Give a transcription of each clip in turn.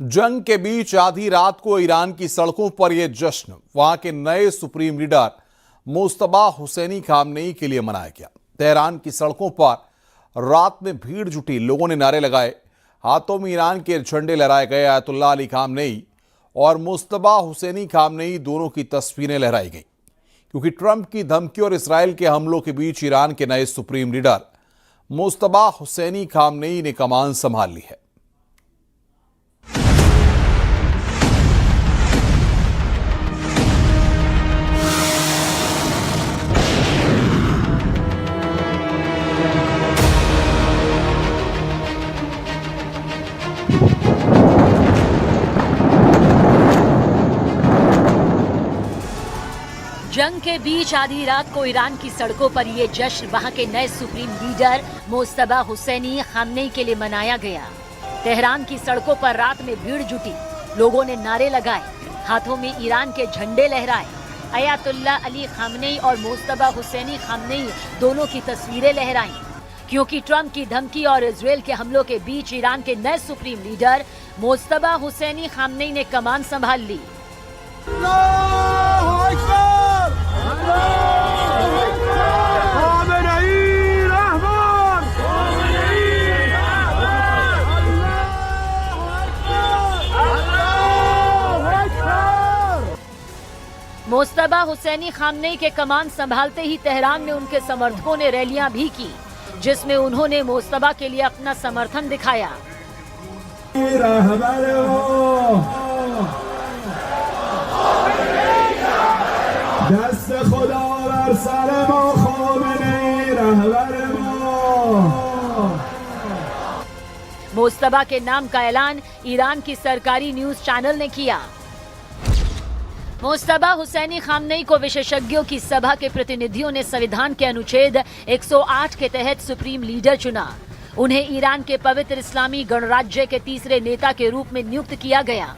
जंग के बीच आधी रात को ईरान की सड़कों पर यह जश्न वहां के नए सुप्रीम लीडर मुस्तबा हुसैनी खामनेई के लिए मनाया गया। तेहरान की सड़कों पर रात में भीड़ जुटी, लोगों ने नारे लगाए, हाथों में ईरान के झंडे लहराए गए। आयतुल्लाह अली खामनेई और मुस्तबा हुसैनी खामनेई दोनों की तस्वीरें लहराई गई, क्योंकि ट्रंप की धमकी और इसराइल के हमलों के बीच ईरान के नए सुप्रीम लीडर मुस्तबा हुसैनी खामनेई ने कमान संभाल ली है। जंग के बीच आधी रात को ईरान की सड़कों पर ये जश्न वहां के नए सुप्रीम लीडर मुस्तबा हुसैनी खामनेई के लिए मनाया गया। तेहरान की सड़कों पर रात में भीड़ जुटी, लोगों ने नारे लगाए, हाथों में ईरान के झंडे लहराए। आयतुल्लाह अली खामनेई और मुस्तबा हुसैनी खामनेई दोनों की तस्वीरें लहराई, क्योंकि ट्रंप की धमकी और इजराइल के हमलों के बीच ईरान के नए सुप्रीम लीडर मुस्तबा हुसैनी खामनेई ने कमान संभाल ली। मुस्तबा हुसैनी खामनेई के कमान संभालते ही तेहरान में उनके समर्थकों ने रैलियां भी की, जिसमें उन्होंने मुस्तबा के लिए अपना समर्थन दिखाया। मुस्तबा के नाम का ऐलान ईरान की सरकारी न्यूज चैनल ने किया। मुस्तबा हुसैनी खामनेई को विशेषज्ञों की सभा के प्रतिनिधियों ने संविधान के अनुच्छेद 108 के तहत सुप्रीम लीडर चुना। उन्हें ईरान के पवित्र इस्लामी गणराज्य के तीसरे नेता के रूप में नियुक्त किया गया।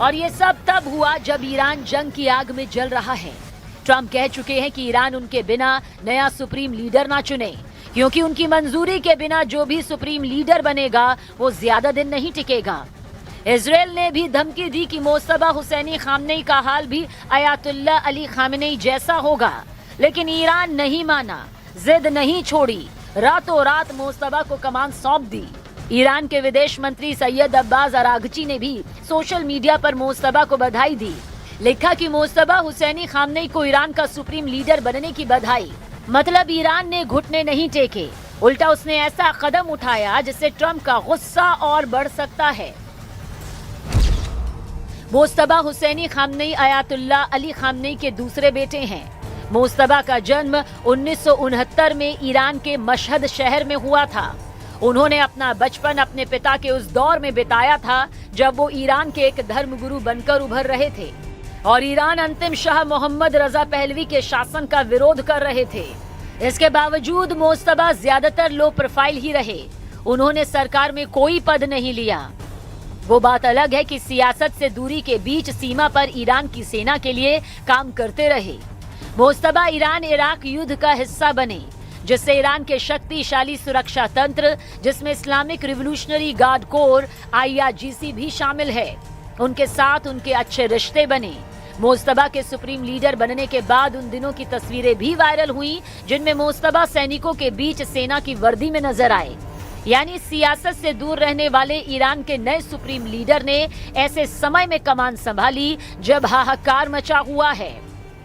और ये सब तब हुआ जब ईरान जंग की आग में जल रहा है। ट्रंप कह चुके हैं कि ईरान उनके बिना नया सुप्रीम लीडर ना चुने, क्योंकि उनकी मंजूरी के बिना जो भी सुप्रीम लीडर बनेगा वो ज्यादा दिन नहीं टिकेगा। इजराइल ने भी धमकी दी कि मुस्तबा हुसैनी खामनेई का हाल भी आयतुल्लाह अली खामनेई जैसा होगा, लेकिन ईरान नहीं माना, जिद नहीं छोड़ी, रातों रात मुस्तबा को कमान सौंप दी। ईरान के विदेश मंत्री सैयद अब्बास अरागची ने भी सोशल मीडिया पर मुस्तबा को बधाई दी। लिखा कि मुस्तबा हुसैनी खामनेई को ईरान का सुप्रीम लीडर बनने की बधाई। मतलब ईरान ने घुटने नहीं टेके, उल्टा उसने ऐसा कदम उठाया जिससे ट्रंप का गुस्सा और बढ़ सकता है। Mojtaba Hosseini Khamenei Ayatollah Ali Khamenei के दूसरे बेटे हैं। मुस्तबा का जन्म 1969 में ईरान के मशहद शहर में हुआ था। उन्होंने अपना बचपन अपने पिता के उस दौर में बिताया था जब वो ईरान के एक धर्मगुरु बनकर उभर रहे थे और ईरान अंतिम शाह मोहम्मद रजा पहलवी के शासन का विरोध कर रहे थे। इसके बावजूद मुस्तबा ज्यादातर लो प्रोफाइल ही रहे। उन्होंने सरकार में कोई पद नहीं लिया। वो बात अलग है कि सियासत से दूरी के बीच सीमा पर ईरान की सेना के लिए काम करते रहे। मुस्तबा ईरान इराक युद्ध का हिस्सा बने, जिससे ईरान के शक्तिशाली सुरक्षा तंत्र, जिसमें Islamic revolutionary guard core IRGC भी शामिल है, उनके साथ उनके अच्छे रिश्ते बने। मुस्तबा के सुप्रीम लीडर बनने के बाद उन दिनों की तस्वीरें भी वायरल हुई, जिनमें मुस्तबा सैनिकों के बीच सेना की वर्दी में नजर आए। यानी सियासत से दूर रहने वाले ईरान के नए सुप्रीम लीडर ने ऐसे समय में कमान संभाली जब हाहाकार मचा हुआ है।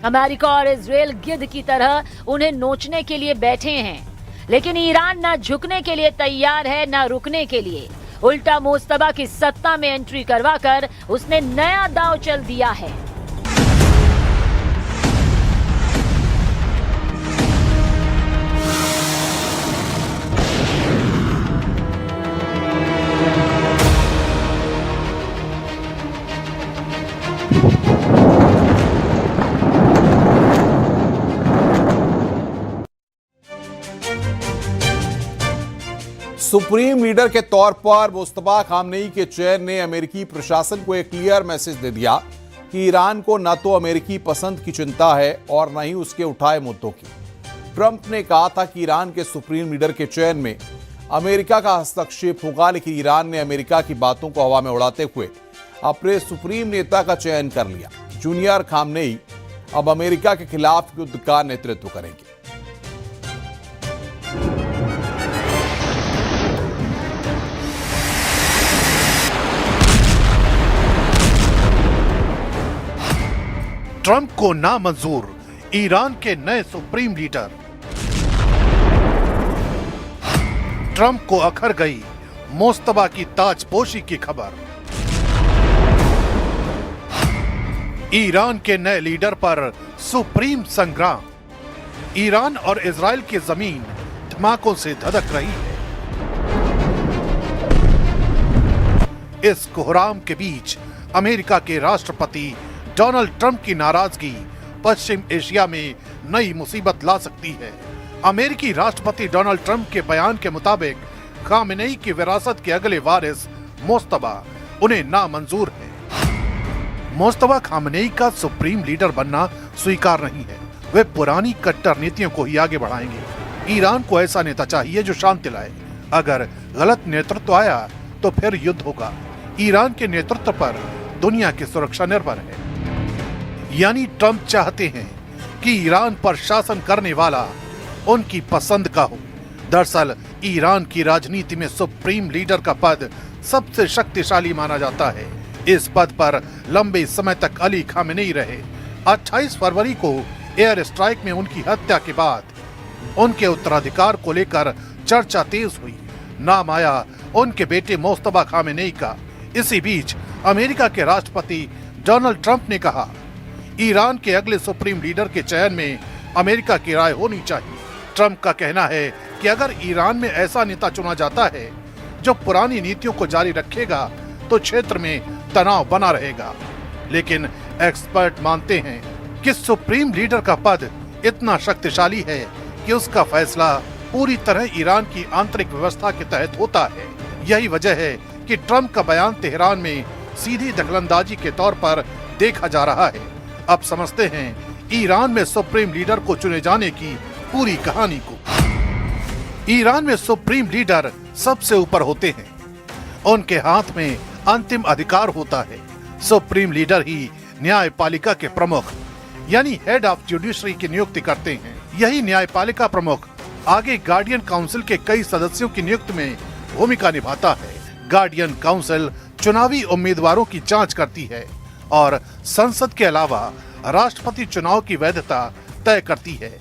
अमेरिका और इजराइल गिद्ध की तरह उन्हें नोचने के लिए बैठे हैं, लेकिन ईरान न झुकने के लिए तैयार है न रुकने के लिए। उल्टा मुस्तबा की सत्ता में एंट्री करवाकर उसने नया दांव चल दिया है। सुप्रीम लीडर के तौर पर मुस्तबा खामनेई के चयन ने अमेरिकी प्रशासन को एक क्लियर मैसेज दे दिया कि ईरान को न तो अमेरिकी पसंद की चिंता है और न ही उसके उठाए मुद्दों की। ट्रंप ने कहा था कि ईरान के सुप्रीम लीडर के चयन में अमेरिका का हस्तक्षेप होगा, लेकिन ईरान ने अमेरिका की बातों को हवा में उड़ाते हुए अपने सुप्रीम नेता का चयन कर लिया। जूनियर खामनेई अब अमेरिका के खिलाफ युद्ध का नेतृत्व करेंगे। ट्रंप को नामंजूर ईरान के नए सुप्रीम लीडर। ट्रंप को अखर गई मोस्तबा की ताजपोशी की खबर। ईरान के नए लीडर पर सुप्रीम संग्राम। ईरान और इजराइल की जमीन धमाकों से धधक रही है। इस कोहराम के बीच अमेरिका के राष्ट्रपति डोनाल्ड ट्रंप की नाराजगी पश्चिम एशिया में नई मुसीबत ला सकती है। अमेरिकी राष्ट्रपति डोनाल्ड ट्रंप के बयान के मुताबिक खामेनेई की विरासत के अगले वारिस मोस्तबा उन्हें नामंजूर है। मोस्तबा खामेनेई का सुप्रीम लीडर बनना स्वीकार नहीं है। वे पुरानी कट्टर नीतियों को ही आगे बढ़ाएंगे। ईरान को ऐसा नेता चाहिए जो शांति लाए। अगर गलत नेतृत्व आया तो फिर युद्ध होगा। ईरान के नेतृत्व पर दुनिया की सुरक्षा निर्भर है। यानी ट्रंप चाहते हैं कि ईरान पर शासन करने वाला उनकी पसंद का हो। दरअसल ईरान की राजनीति में सुप्रीम लीडर का पद सबसे शक्तिशाली माना जाता है। इस पद पर लंबे समय तक अली खामेनेई रहे। 28 फरवरी को एयर स्ट्राइक में उनकी हत्या के बाद उनके उत्तराधिकार को लेकर चर्चा तेज हुई। नाम आया उनके बेटे मोस्तबा खामेनेई का। इसी बीच अमेरिका के राष्ट्रपति डोनाल्ड ट्रंप ने कहा, ईरान के अगले सुप्रीम लीडर के चयन में अमेरिका की राय होनी चाहिए। ट्रंप का कहना है कि अगर ईरान में ऐसा नेता चुना जाता है जो पुरानी नीतियों को जारी रखेगा तो क्षेत्र में तनाव बना रहेगा। लेकिन एक्सपर्ट मानते हैं कि सुप्रीम लीडर का पद इतना शक्तिशाली है कि उसका फैसला पूरी तरह ईरान की आंतरिक व्यवस्था के तहत होता है। यही वजह है कि ट्रंप का बयान तेहरान में सीधी दखलंदाजी के तौर पर देखा जा रहा है। अब समझते हैं ईरान में सुप्रीम लीडर को चुने जाने की पूरी कहानी को। ईरान में सुप्रीम लीडर सबसे ऊपर होते हैं। उनके हाथ में अंतिम अधिकार होता है। सुप्रीम लीडर ही न्यायपालिका के प्रमुख यानी हेड ऑफ जुडिशरी की नियुक्ति करते हैं। यही न्यायपालिका प्रमुख आगे गार्डियन काउंसिल के कई सदस्यों की नियुक्ति में भूमिका निभाता है। गार्डियन काउंसिल चुनावी उम्मीदवारों की जांच करती है और संसद के अलावा राष्ट्रपति चुनाव की वैधता तय करती है।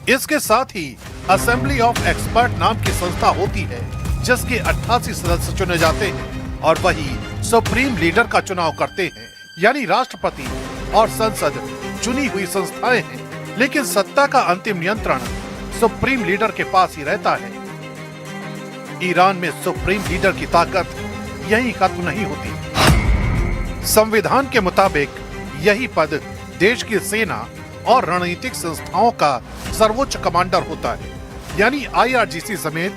इसके साथ ही असेंबली ऑफ एक्सपर्ट नाम की संस्था होती है जिसके 88 सदस्य चुने जाते हैं और वही सुप्रीम लीडर का चुनाव करते हैं। यानी राष्ट्रपति और संसद चुनी हुई संस्थाएं हैं, लेकिन सत्ता का अंतिम नियंत्रण सुप्रीम लीडर के पास ही रहता है। ईरान में सुप्रीम लीडर की ताकत यही खत्म नहीं होती। संविधान के मुताबिक यही पद देश की सेना और रणनीतिक संस्थाओं का सर्वोच्च कमांडर होता है। यानी IRGC समेत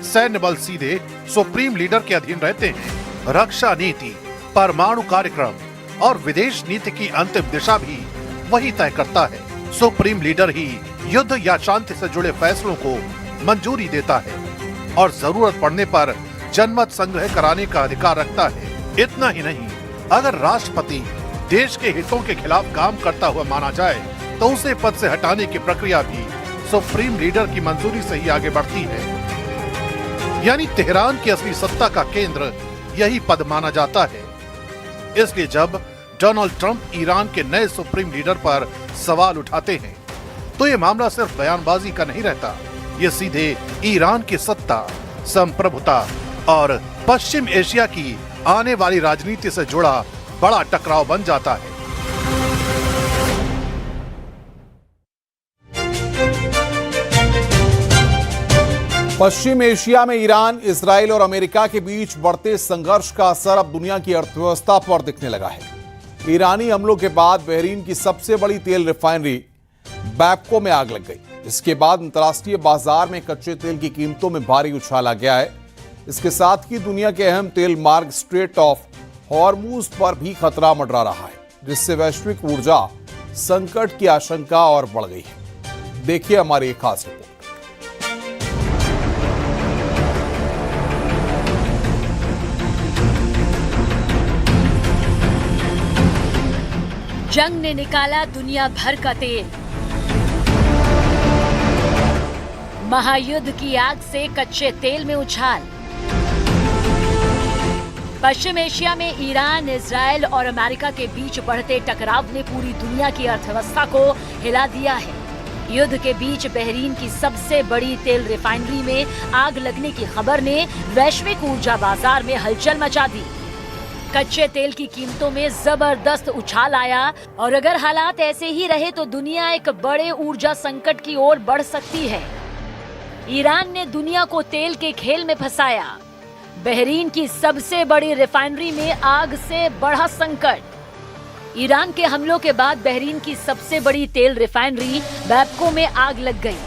सैन्य बल सीधे सुप्रीम लीडर के अधीन रहते हैं। रक्षा नीति, परमाणु कार्यक्रम और विदेश नीति की अंतिम दिशा भी वही तय करता है। सुप्रीम लीडर ही युद्ध या शांति से जुड़े फैसलों को मंजूरी देता है और जरूरत पड़ने पर जनमत संग्रह कराने का अधिकार रखता है। इतना ही नहीं, अगर राष्ट्रपति देश के हितों के खिलाफ काम करता हुआ माना जाए तो उसे पद से हटाने की प्रक्रिया भी सुप्रीम लीडर की मंजूरी से ही आगे बढ़ती है। यानी तेहरान की असली सत्ता का केंद्र यही पद माना जाता है। इसलिए जब डोनाल्ड ट्रंप ईरान के नए सुप्रीम लीडर पर सवाल उठाते हैं तो ये मामला सिर्फ बयानबाजी का नहीं रहता। ये सीधे ईरान की सत्ता, संप्रभुता और पश्चिम एशिया की आने वाली राजनीति से जुड़ा बड़ा टकराव बन जाता है। पश्चिम एशिया में ईरान, इजराइल और अमेरिका के बीच बढ़ते संघर्ष का असर अब दुनिया की अर्थव्यवस्था पर दिखने लगा है। ईरानी हमलों के बाद बहरीन की सबसे बड़ी तेल रिफाइनरी बैपको में आग लग गई। इसके बाद अंतर्राष्ट्रीय बाजार में कच्चे तेल की कीमतों में भारी उछाल आ गया है। इसके साथ ही दुनिया के अहम तेल मार्ग स्ट्रेट ऑफ हॉर्मूज पर भी खतरा मंडरा रहा है, जिससे वैश्विक ऊर्जा संकट की आशंका और बढ़ गई है। देखिए हमारी एक खास रिपोर्ट। जंग ने निकाला दुनिया भर का तेल। महायुद्ध की आग से कच्चे तेल में उछाल। पश्चिम एशिया में ईरान, इजराइल और अमेरिका के बीच बढ़ते टकराव ने पूरी दुनिया की अर्थव्यवस्था को हिला दिया है। युद्ध के बीच बहरीन की सबसे बड़ी तेल रिफाइनरी में आग लगने की खबर ने वैश्विक ऊर्जा बाजार में हलचल मचा दी। कच्चे तेल की कीमतों में जबरदस्त उछाल आया और अगर हालात ऐसे ही रहे तो दुनिया एक बड़े ऊर्जा संकट की ओर बढ़ सकती है। ईरान ने दुनिया को तेल के खेल में फंसाया। बहरीन की सबसे बड़ी रिफाइनरी में आग से बढ़ा संकट। ईरान के हमलों के बाद बहरीन की सबसे बड़ी तेल रिफाइनरी बैपको में आग लग गई।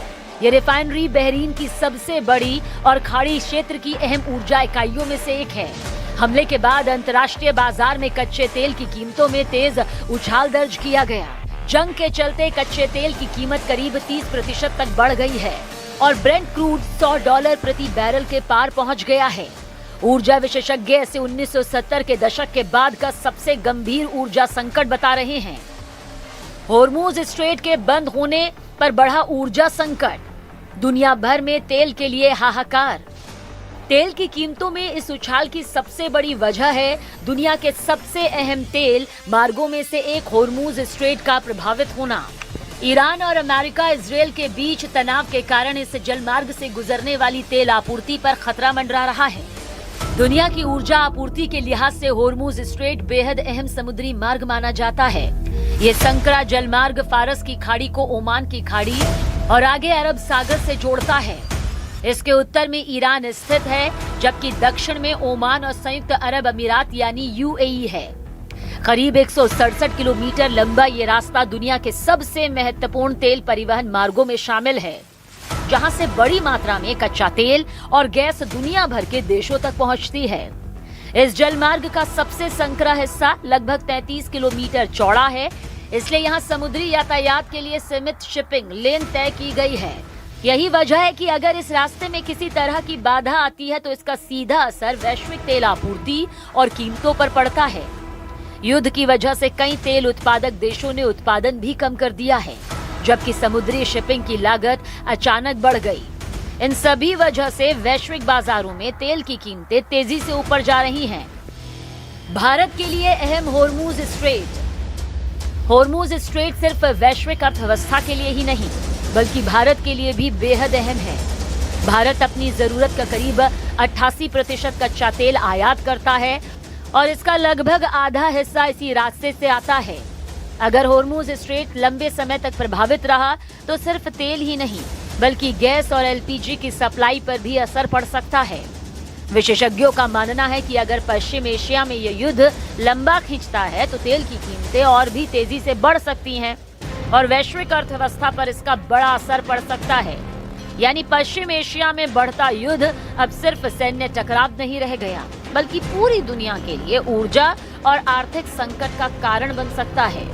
ये रिफाइनरी बहरीन की सबसे बड़ी और खाड़ी क्षेत्र की अहम ऊर्जा इकाइयों में से एक है। हमले के बाद अंतर्राष्ट्रीय बाजार में कच्चे तेल की कीमतों में तेज उछाल दर्ज किया गया। जंग के चलते कच्चे तेल की कीमत करीब 30% तक बढ़ गई है और ब्रेंट क्रूड $100 प्रति बैरल के पार पहुंच गया है। ऊर्जा विशेषज्ञ इसे 1970 के दशक के बाद का सबसे गंभीर ऊर्जा संकट बता रहे हैं। होर्मुज स्ट्रेट के बंद होने पर बढ़ा ऊर्जा संकट। दुनिया भर में तेल के लिए हाहाकार। तेल की कीमतों में इस उछाल की सबसे बड़ी वजह है दुनिया के सबसे अहम तेल मार्गों में से एक होर्मुज स्ट्रेट का प्रभावित होना। ईरान और अमेरिका, इजराइल के बीच तनाव के कारण इस जलमार्ग से गुजरने वाली तेल आपूर्ति पर खतरा मंडरा रहा है। दुनिया की ऊर्जा आपूर्ति के लिहाज से होर्मुज स्ट्रेट बेहद अहम समुद्री मार्ग माना जाता है। ये संकरा जलमार्ग फारस की खाड़ी को ओमान की खाड़ी और आगे अरब सागर से जोड़ता है। इसके उत्तर में ईरान स्थित है, जबकि दक्षिण में ओमान और संयुक्त अरब अमीरात यानी UAE है। करीब 167 किलोमीटर लंबा ये रास्ता दुनिया के सबसे महत्वपूर्ण तेल परिवहन मार्गों में शामिल है, जहां से बड़ी मात्रा में कच्चा तेल और गैस दुनिया भर के देशों तक पहुंचती है। इस जलमार्ग का सबसे संकरा हिस्सा लगभग 33 किलोमीटर चौड़ा है, इसलिए यहां समुद्री यातायात के लिए सीमित शिपिंग लेन तय की गई है। यही वजह है कि अगर इस रास्ते में किसी तरह की बाधा आती है तो इसका सीधा असर वैश्विक तेल आपूर्ति और कीमतों पर पड़ता है। युद्ध की वजह से कई तेल उत्पादक देशों ने उत्पादन भी कम कर दिया है, जबकि समुद्री शिपिंग की लागत अचानक बढ़ गई। इन सभी वजह से वैश्विक बाजारों में तेल की कीमतें तेजी से ऊपर जा रही हैं। भारत के लिए अहम होर्मुज स्ट्रेट। होर्मुज स्ट्रेट सिर्फ वैश्विक अर्थव्यवस्था के लिए ही नहीं, बल्कि भारत के लिए भी बेहद अहम है। भारत अपनी जरूरत का करीब 88% कच्चा तेल आयात करता है और इसका लगभग आधा हिस्सा इसी रास्ते से आता है। अगर होर्मुज स्ट्रेट लंबे समय तक प्रभावित रहा तो सिर्फ तेल ही नहीं, बल्कि गैस और LPG की सप्लाई पर भी असर पड़ सकता है। विशेषज्ञों का मानना है कि अगर पश्चिम एशिया में ये युद्ध लंबा खींचता है तो तेल की कीमतें और भी तेजी से बढ़ सकती हैं और वैश्विक अर्थव्यवस्था पर इसका बड़ा असर पड़ सकता है। यानी पश्चिम एशिया में बढ़ता युद्ध अब सिर्फ सैन्य टकराव नहीं रह गया, बल्कि पूरी दुनिया के लिए ऊर्जा और आर्थिक संकट का कारण बन सकता है।